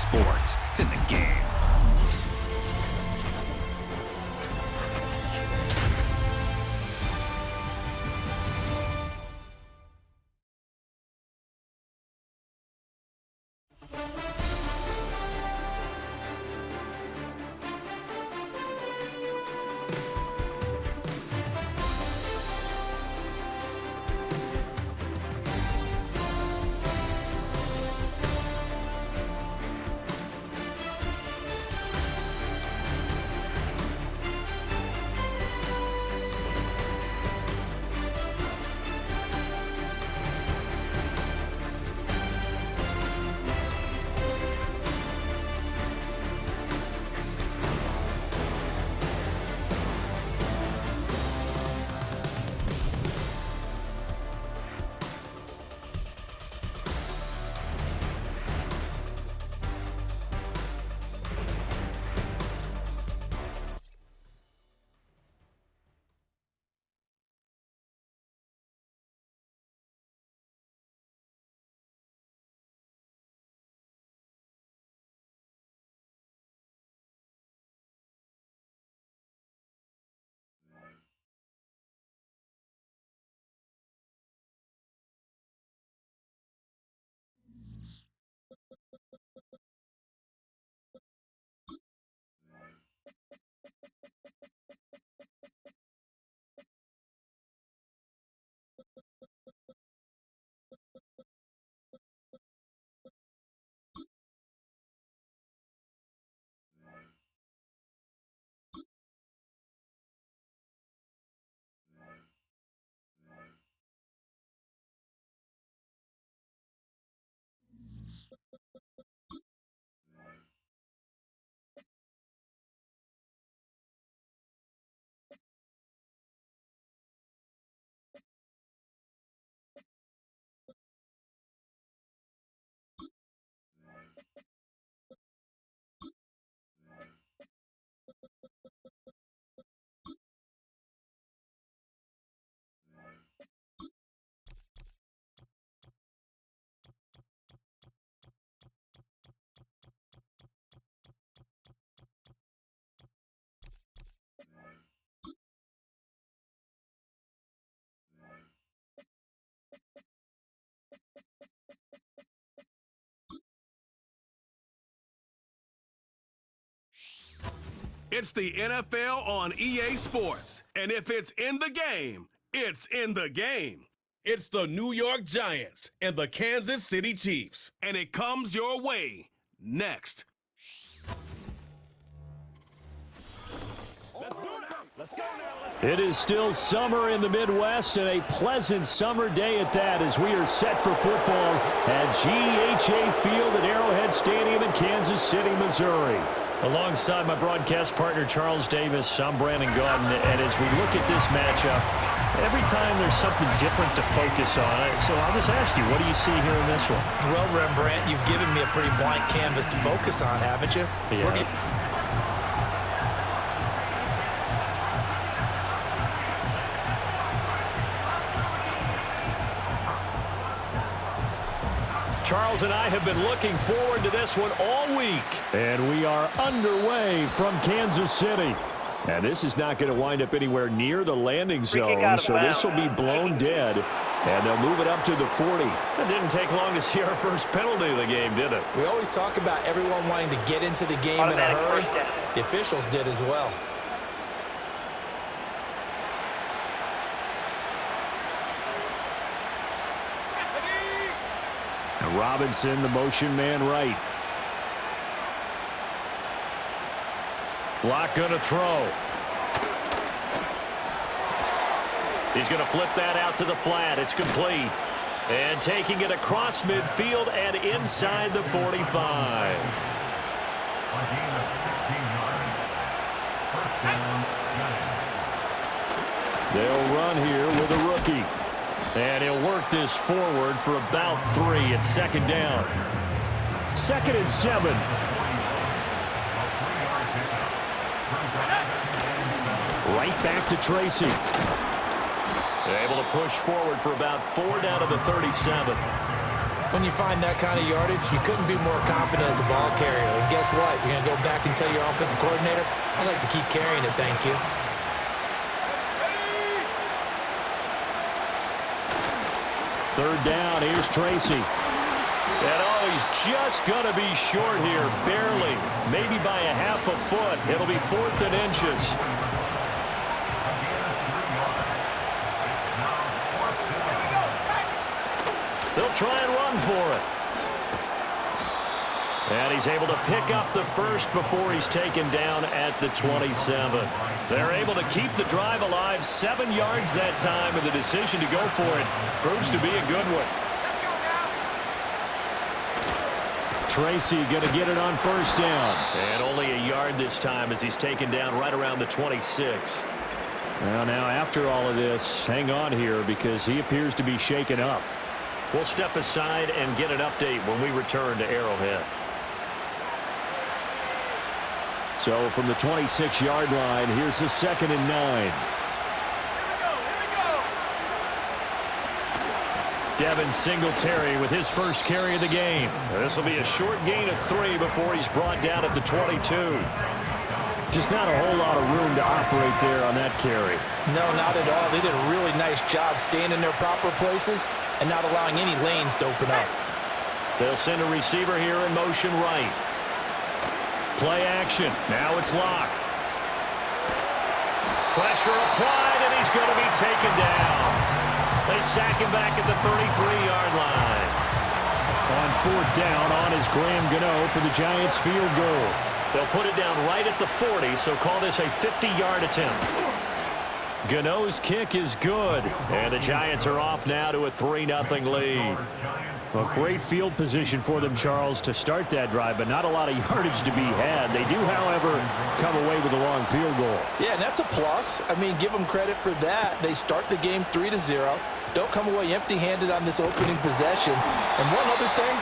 sports. It's in the game. It's the NFL on EA Sports, and if it's in the game, it's in the game. It's the New York Giants and the Kansas City Chiefs, and it comes your way next. It is still summer in the Midwest, and a pleasant summer day at that as we are set for football at GEHA Field at Arrowhead Stadium in Kansas City, Missouri. Alongside my broadcast partner, Charles Davis, I'm Brandon Gaudin, and as we look at this matchup, every time there's something different to focus on. So I'll just ask you, what do you see here in this one? Well, Rembrandt, you've given me a pretty blank canvas to focus on, haven't you? Yeah. Charles and I have been looking forward to this one all week. And we are underway from Kansas City. And this is not going to wind up anywhere near the landing zone, so this will be blown dead. And they'll move it up to the 40. It didn't take long to see our first penalty of the game, did it? We always talk about everyone wanting to get into the game in a hurry. The officials did as well. And Robinson, the motion man right. Block going to throw. He's going to flip that out to the flat. It's complete. And taking it across midfield and inside the 45. They'll run here with a rookie. And he'll work this forward for about 3 at second down. 2nd and 7. Right back to Tracy. They're able to push forward for about 4 down to the 37. When you find that kind of yardage, you couldn't be more confident as a ball carrier. And guess what? You're going to go back and tell your offensive coordinator, I'd like to keep carrying it, thank you. Third down, here's Tracy. And he's just going to be short here, barely. Maybe by a half a foot. It'll be 4th and inches. They'll try and run for it. And he's able to pick up the first before he's taken down at the 27. They're able to keep the drive alive, 7 yards that time, and the decision to go for it proves to be a good one. Tracy going to get it on first down. And only a yard this time as he's taken down right around the 26. Well, now after all of this, hang on here because he appears to be shaken up. We'll step aside and get an update when we return to Arrowhead. So from the 26-yard line, here's the 2nd and 9. Devin Singletary with his first carry of the game. This will be a short gain of 3 before he's brought down at the 22. Just not a whole lot of room to operate there on that carry. No, not at all. They did a really nice job staying in their proper places and not allowing any lanes to open up. They'll send a receiver here in motion right. Play action. Now it's Locke. Pressure applied, and he's going to be taken down. They sack him back at the 33-yard line. On 4th down, on is Graham Gano for the Giants field goal. They'll put it down right at the 40, so call this a 50-yard attempt. Gano's kick is good, and the Giants are off now to a 3-0 lead. A great field position for them, Charles, to start that drive, but not a lot of yardage to be had. They do, however, come away with a long field goal. Yeah, and that's a plus. I mean, give them credit for that. They start the game 3-0. Don't come away empty-handed on this opening possession. And one other thing,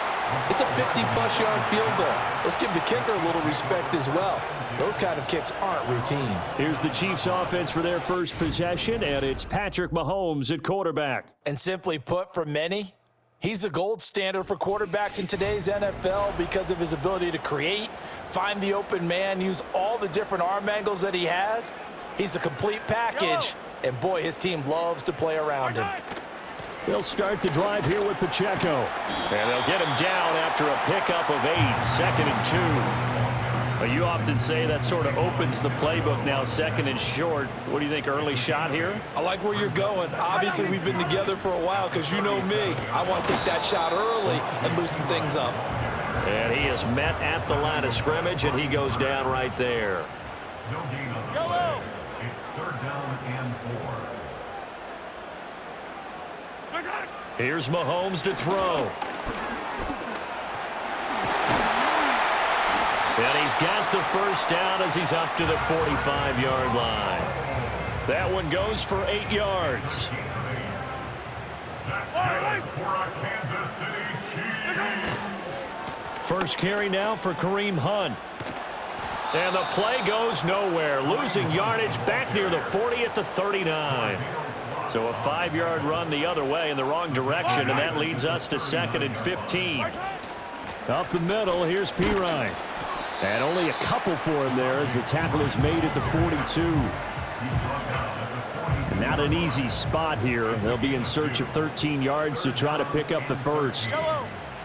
it's a 50-plus yard field goal. Let's give the kicker a little respect as well. Those kind of kicks aren't routine. Here's the Chiefs offense for their first possession, and it's Patrick Mahomes at quarterback. And simply put, for many, he's the gold standard for quarterbacks in today's NFL because of his ability to create, find the open man, use all the different arm angles that he has. He's a complete package, and boy, his team loves to play around him. They'll start the drive here with Pacheco. And they'll get him down after a pickup of 8, 2nd and 2. But you often say that sort of opens the playbook now, 2nd and short. What do you think, early shot here? I like where you're going. Obviously, we've been together for a while because you know me. I want to take that shot early and loosen things up. And he is met at the line of scrimmage, and he goes down right there. No gain on the play. It's 3rd down and 4. Here's Mahomes to throw. And he's got the first down as he's up to the 45-yard line. That one goes for 8 yards. That's good for our Kansas City Chiefs. First carry now for Kareem Hunt. And the play goes nowhere. Losing yardage back near the 40 at the 39. So a 5-yard run the other way in the wrong direction, and that leads us to 2nd and 15. Up the middle, here's Pirine. And only a couple for him there as the tackle is made at the 42. Not an easy spot here. They'll be in search of 13 yards to try to pick up the first.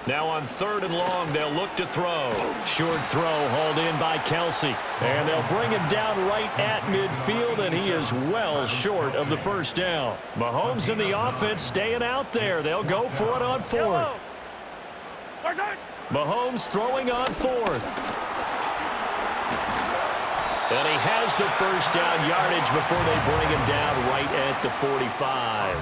Now on 3rd and long, they'll look to throw. Short throw hauled in by Kelsey. And they'll bring him down right at midfield, and he is well short of the first down. Mahomes and the offense staying out there. They'll go for it on 4th. Mahomes throwing on 4th. And he has the first down yardage before they bring him down right at the 45.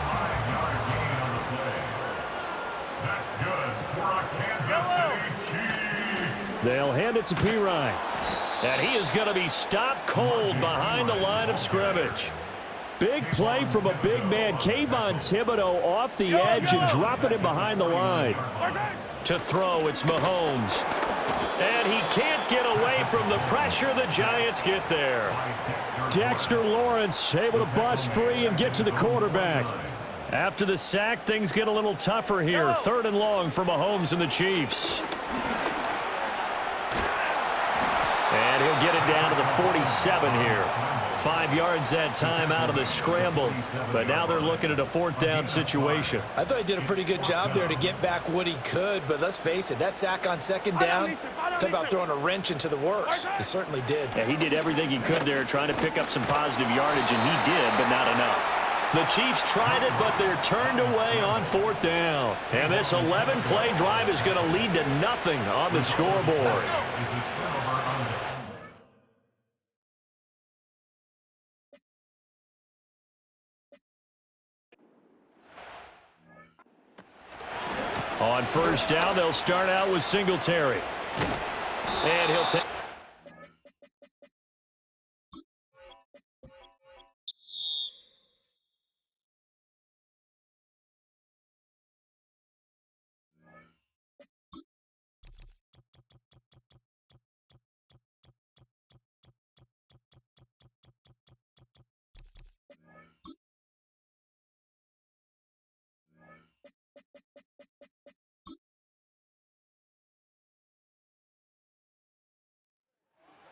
They'll hand it to Pirine. And he is going to be stopped cold behind the line of scrimmage. Big play from a big man. Kayvon Thibodeau off the edge and dropping him behind the line. To throw, it's Mahomes. And he can't get away from the pressure. The Giants get there. Dexter Lawrence able to bust free and get to the quarterback. After the sack, things get a little tougher here. 3rd and long for Mahomes and the Chiefs. And he'll get it down to the 47 here. 5 yards that time out of the scramble, but now they're looking at a 4th down situation. I thought he did a pretty good job there to get back what he could, but let's face it, that sack on 2nd down, talk about throwing a wrench into the works. He certainly did. Yeah, he did everything he could there trying to pick up some positive yardage, and he did, but not enough. The Chiefs tried it, but they're turned away on 4th down. And this 11-play drive is going to lead to nothing on the scoreboard. On 1st down, they'll start out with Singletary. And he'll take...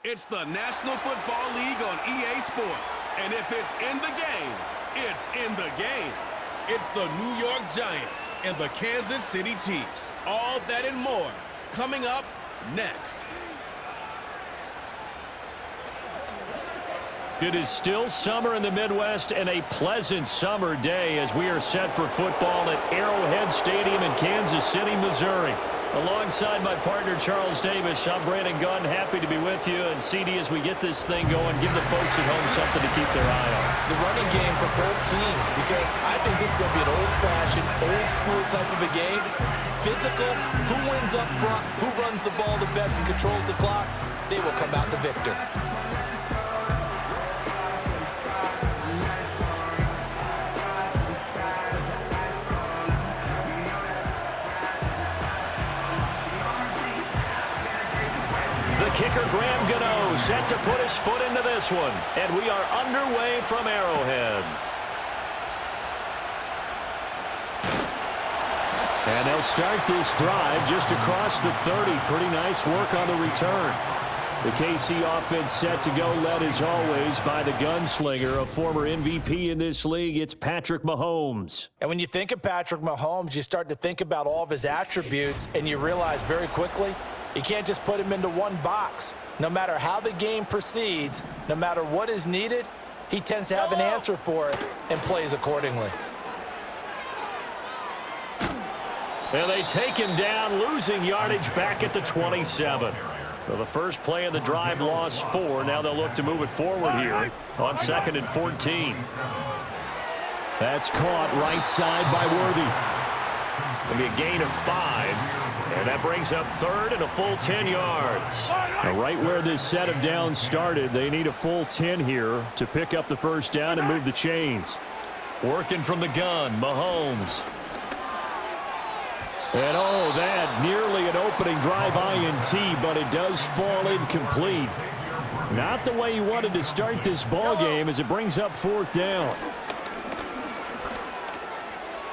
It's the National Football League on EA Sports. And if it's in the game, it's in the game. It's the New York Giants and the Kansas City Chiefs. All that and more coming up next. It is still summer in the Midwest and a pleasant summer day as we are set for football at Arrowhead Stadium in Kansas City, Missouri. Alongside my partner, Charles Davis, I'm Brandon Gunn. Happy to be with you. And CD, as we get this thing going, give the folks at home something to keep their eye on. The running game for both teams, because I think this is going to be an old-fashioned, old-school type of a game. Physical, who wins up front, who runs the ball the best and controls the clock, they will come out the victor. Kicker Graham Gano set to put his foot into this one. And we are underway from Arrowhead. And they'll start this drive just across the 30. Pretty nice work on the return. The KC offense set to go, led as always by the gunslinger, a former MVP in this league. It's Patrick Mahomes. And when you think of Patrick Mahomes, you start to think about all of his attributes, and you realize very quickly, you can't just put him into one box. No matter how the game proceeds, no matter what is needed, he tends to have an answer for it and plays accordingly. And they take him down, losing yardage back at the 27. So the first play of the drive lost 4. Now they'll look to move it forward here on 2nd and 14. That's caught right side by Worthy. It'll be a gain of 5. And that brings up 3rd and a full 10 yards. Now right where this set of downs started, they need a full 10 here to pick up the first down and move the chains. Working from the gun, Mahomes. And oh, that nearly an opening drive INT, but it does fall incomplete. Not the way he wanted to start this ball game as it brings up 4th down.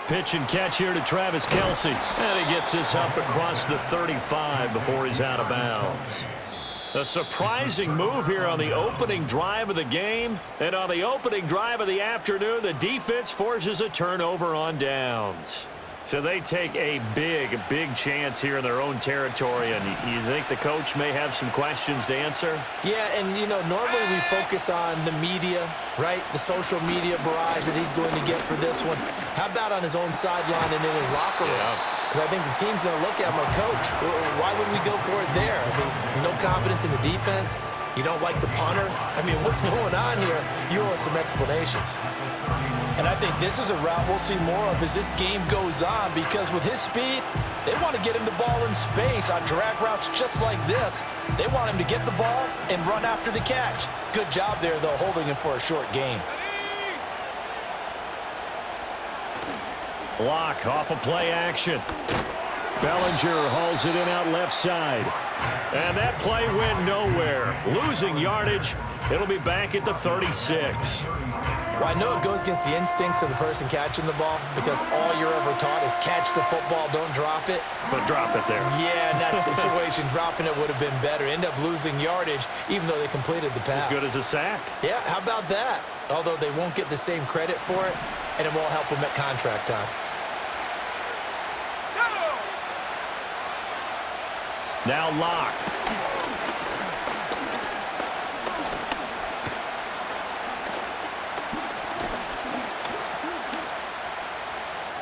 Pitch and catch here to Travis Kelce. And he gets this up across the 35 before he's out of bounds. A surprising move here on the opening drive of the game. And on the opening drive of the afternoon, the defense forces a turnover on downs. So they take a big chance here in their own territory. And you think the coach may have some questions to answer? Yeah, and, you know, normally we focus on the media, right? The social media barrage that he's going to get for this one. How about on his own sideline and in his locker room? Because I think the team's going to look at him like, Coach, why would we go for it there? I mean, no confidence in the defense. You don't like the punter. I mean, what's going on here? You owe us some explanations. And I think this is a route we'll see more of as this game goes on, because with his speed, they want to get him the ball in space on drag routes just like this. They want him to get the ball and run after the catch. Good job there, though, holding him for a short gain. Block off of play action. Bellinger hauls it in out left side. And that play went nowhere. Losing yardage. It'll be back at the 36. Well, I know it goes against the instincts of the person catching the ball because all you're ever taught is catch the football, don't drop it. But drop it there. Yeah, in that situation, dropping it would have been better. End up losing yardage even though they completed the pass. As good as a sack. Yeah, how about that? Although they won't get the same credit for it, and it won't help them at contract time. Now Locke.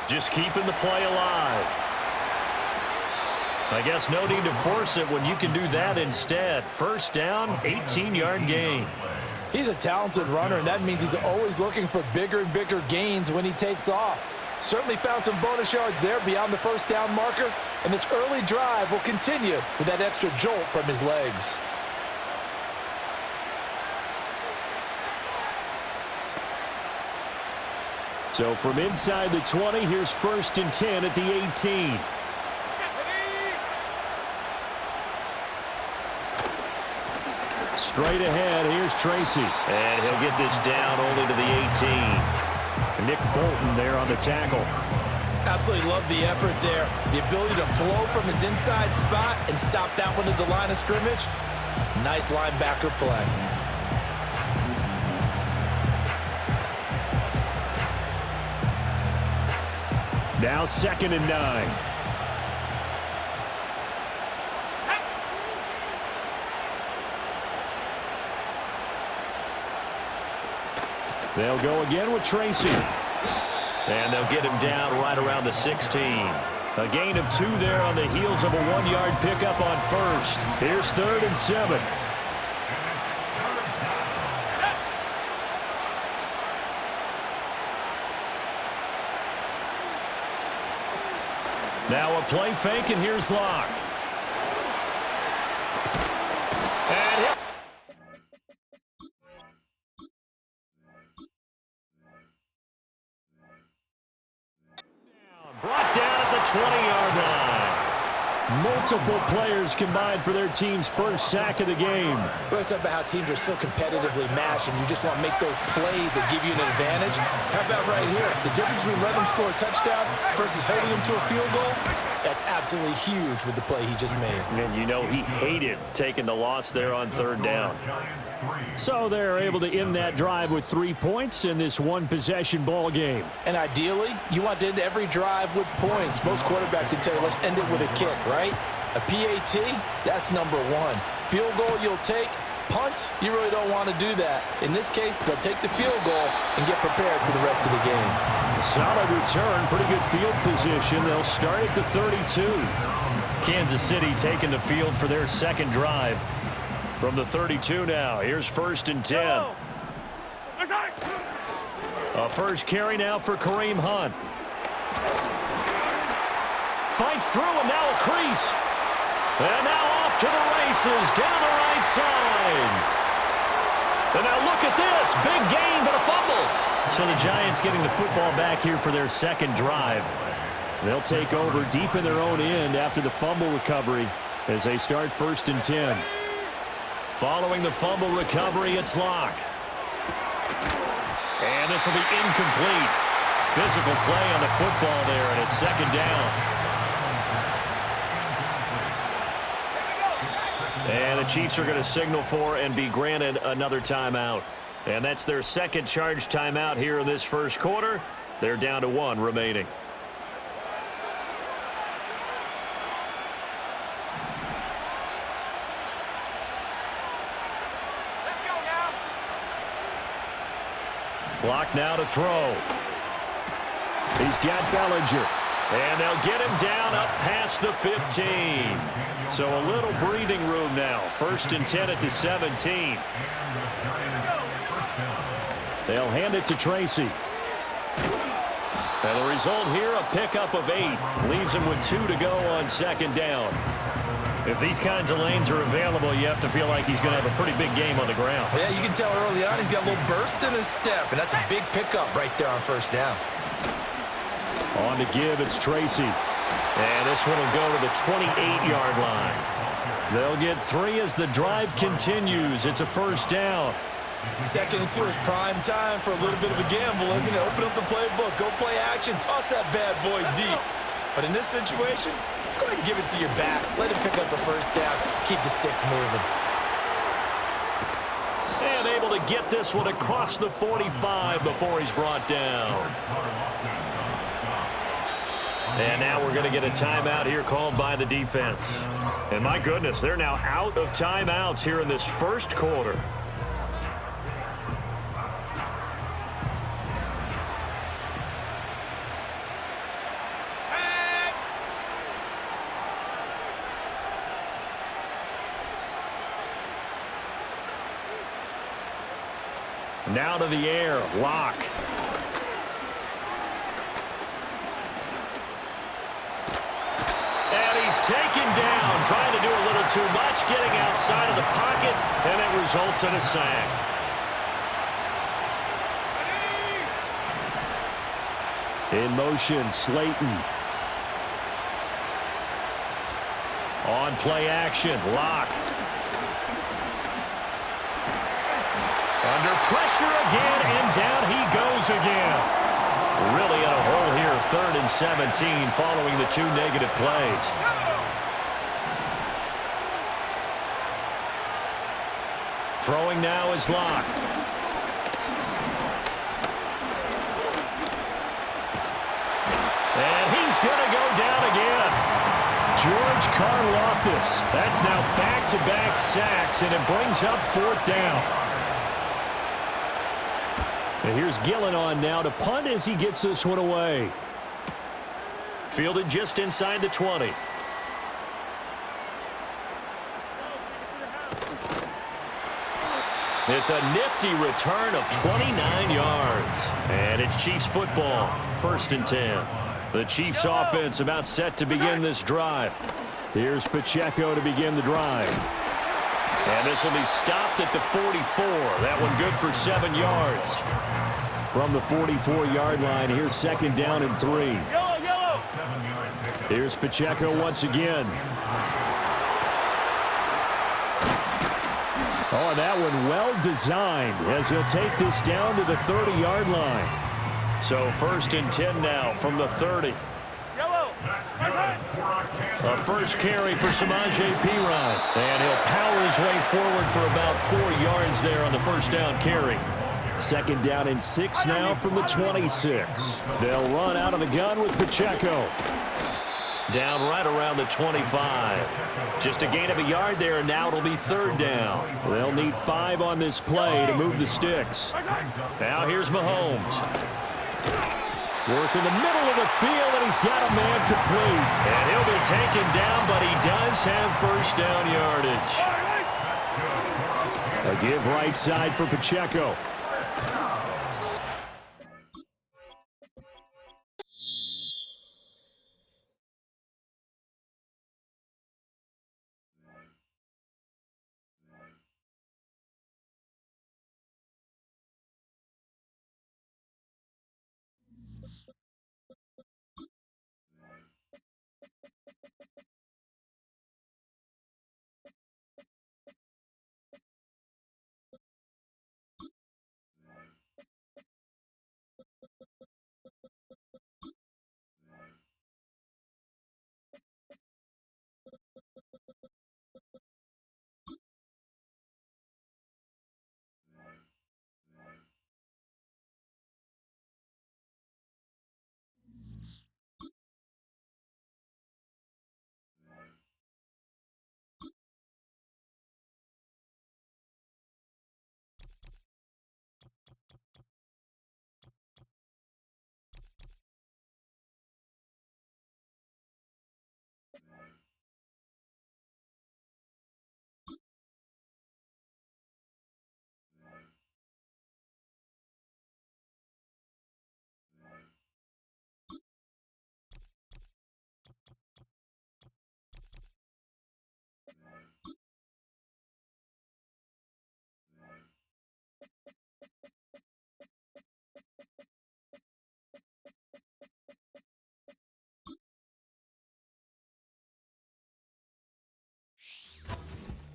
Just keeping the play alive. I guess no need to force it when you can do that instead. First down, 18-yard gain. He's a talented runner, and that means he's always looking for bigger and bigger gains when he takes off. Certainly found some bonus yards there beyond the first down marker, and this early drive will continue with that extra jolt from his legs. So from inside the 20, here's 1st and 10 at the 18. Straight ahead, here's Tracy. And he'll get this down only to the 18. Nick Bolton there on the tackle. Absolutely love the effort there. The ability to flow from his inside spot and stop that one at the line of scrimmage. Nice linebacker play. Now 2nd and 9. They'll go again with Tracy. And they'll get him down right around the 16. A gain of 2 there on the heels of a 1-yard pickup on 1st. Here's 3rd and 7. Now a play fake, and here's Locke. And he'll brought down at the 20-yard line. Multiple players combined for their team's first sack of the game. Well, it's about how teams are so competitively matched, and you just want to make those plays that give you an advantage. How about right here? The difference between letting them score a touchdown versus holding them to a field goal, that's absolutely huge with the play he just made. And you know he hated taking the loss there on 3rd down. So they're able to end that drive with 3 points in this one-possession ball game. And ideally, you want to end every drive with points. Most quarterbacks would tell you, let's end it with a kick, right? A PAT, that's number 1. Field goal you'll take. Punts, you really don't want to do that. In this case, they'll take the field goal and get prepared for the rest of the game. Solid return, pretty good field position. They'll start at the 32. Kansas City taking the field for their second drive. From the 32 now, here's 1st and 10. A first carry now for Kareem Hunt. Fights through and now a crease. And now off to the races down the right side. And now look at this. Big gain, but a fumble. So the Giants getting the football back here for their second drive. They'll take over deep in their own end after the fumble recovery as they start 1st and 10. Following the fumble recovery, it's Locke. And this will be incomplete. Physical play on the football there, and it's 2nd down. And the Chiefs are going to signal for and be granted another timeout. And that's their second charge timeout here in this first quarter. They're down to 1 remaining. Clock now to throw. He's got Bellinger. And they'll get him down up past the 15. So a little breathing room now. 1st and 10 at the 17. They'll hand it to Tracy. And the result here, a pickup of 8. Leaves him with 2 to go on 2nd down. If these kinds of lanes are available, you have to feel like he's going to have a pretty big game on the ground. Yeah, you can tell early on he's got a little burst in his step, and that's a big pickup right there on 1st down. On to give, it's Tracy. And this one will go to the 28-yard line. They'll get 3 as the drive continues. It's a 1st down. Second and 2 is prime time for a little bit of a gamble, isn't it? Open up the playbook, go play action, toss that bad boy deep. But in this situation, go ahead and give it to your back. Let him pick up a first down. Keep the sticks moving. And able to get this one across the 45 before he's brought down. And now we're going to get a timeout here called by the defense. And my goodness, they're now out of timeouts here in this first quarter. Now to the air, Lock. And he's taken down, trying to do a little too much, getting outside of the pocket, and it results in a sack. In motion, Slayton. On play action, Lock. Under pressure again, and down he goes again. Really in a hole here, 3rd and 17, following the 2 negative plays. Throwing now is Lock. And he's going to go down again. George Karlaftis. That's now back-to-back sacks, and it brings up 4th down. And here's Gillen on now to punt as he gets this one away. Fielded just inside the 20. It's a nifty return of 29 yards. And it's Chiefs football, 1st and 10. The Chiefs offense about set to begin this drive. Here's Pacheco to begin the drive. And this will be stopped at the 44. That one good for 7 yards. From the 44-yard line, here's 2nd down and 3. Here's Pacheco once again. Oh, that one well designed as he'll take this down to the 30-yard line. So 1st and 10 now from the 30. A first carry for Samaje Perine. And he'll power his way forward for about 4 yards there on the first down carry. 2nd down and 6 now from the 26. They'll run out of the gun with Pacheco. Down right around the 25. Just a gain of a yard there, and now it'll be 3rd down. They'll need 5 on this play to move the sticks. Now here's Mahomes. Working the middle of the field, and he's got a man complete. And he'll be taken down, but he does have first down yardage. A give right side for Pacheco.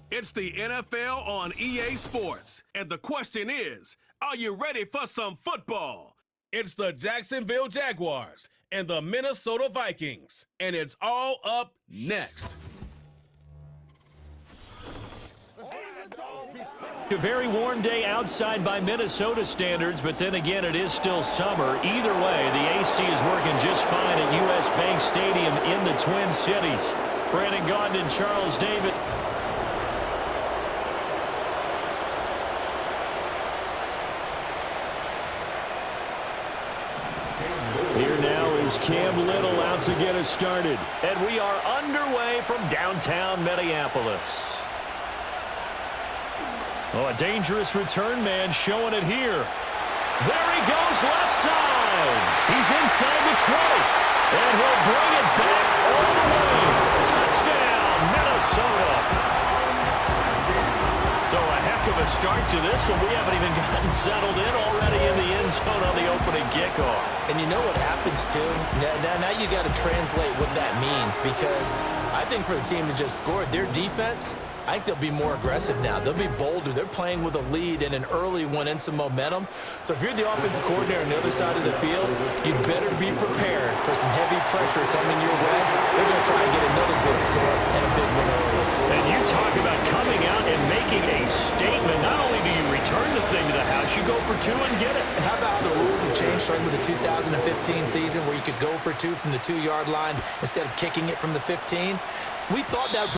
It's the NFL on EA Sports, and the question is, are you ready for some football? It's the Jacksonville Jaguars and the Minnesota Vikings, and it's all up next. A very warm day outside by Minnesota standards, but then again, it is still summer. Either way, the AC is working just fine at U.S. Bank Stadium in the Twin Cities. Brandon Gaudin and Charles David. Here now is Cam Little out to get us started. And we are underway from downtown Minneapolis. Oh, a dangerous return man showing it here. There he goes, left side. He's inside the 20. And he'll bring it back all the way. Touchdown, Minnesota. So a heck of a start to this one. We haven't even gotten settled in already in the end zone on the opening kickoff. And you know what happens, too? Now you got to translate what that means, because I think for the team that just scored, their defense, I think they'll be more aggressive now. They'll be bolder. They're playing with a lead and an early one and some momentum. So if you're the offensive coordinator on the other side of the field, you better be prepared for some heavy pressure coming your way. They're going to try and get another big score and a big one early. And you talk about coming out and making a statement. Not only do you return the thing to the house, you go for two and get it. And how about how the rules have changed starting with the 2015 season where you could go for two from the 2-yard line instead of kicking it from the 15? We thought that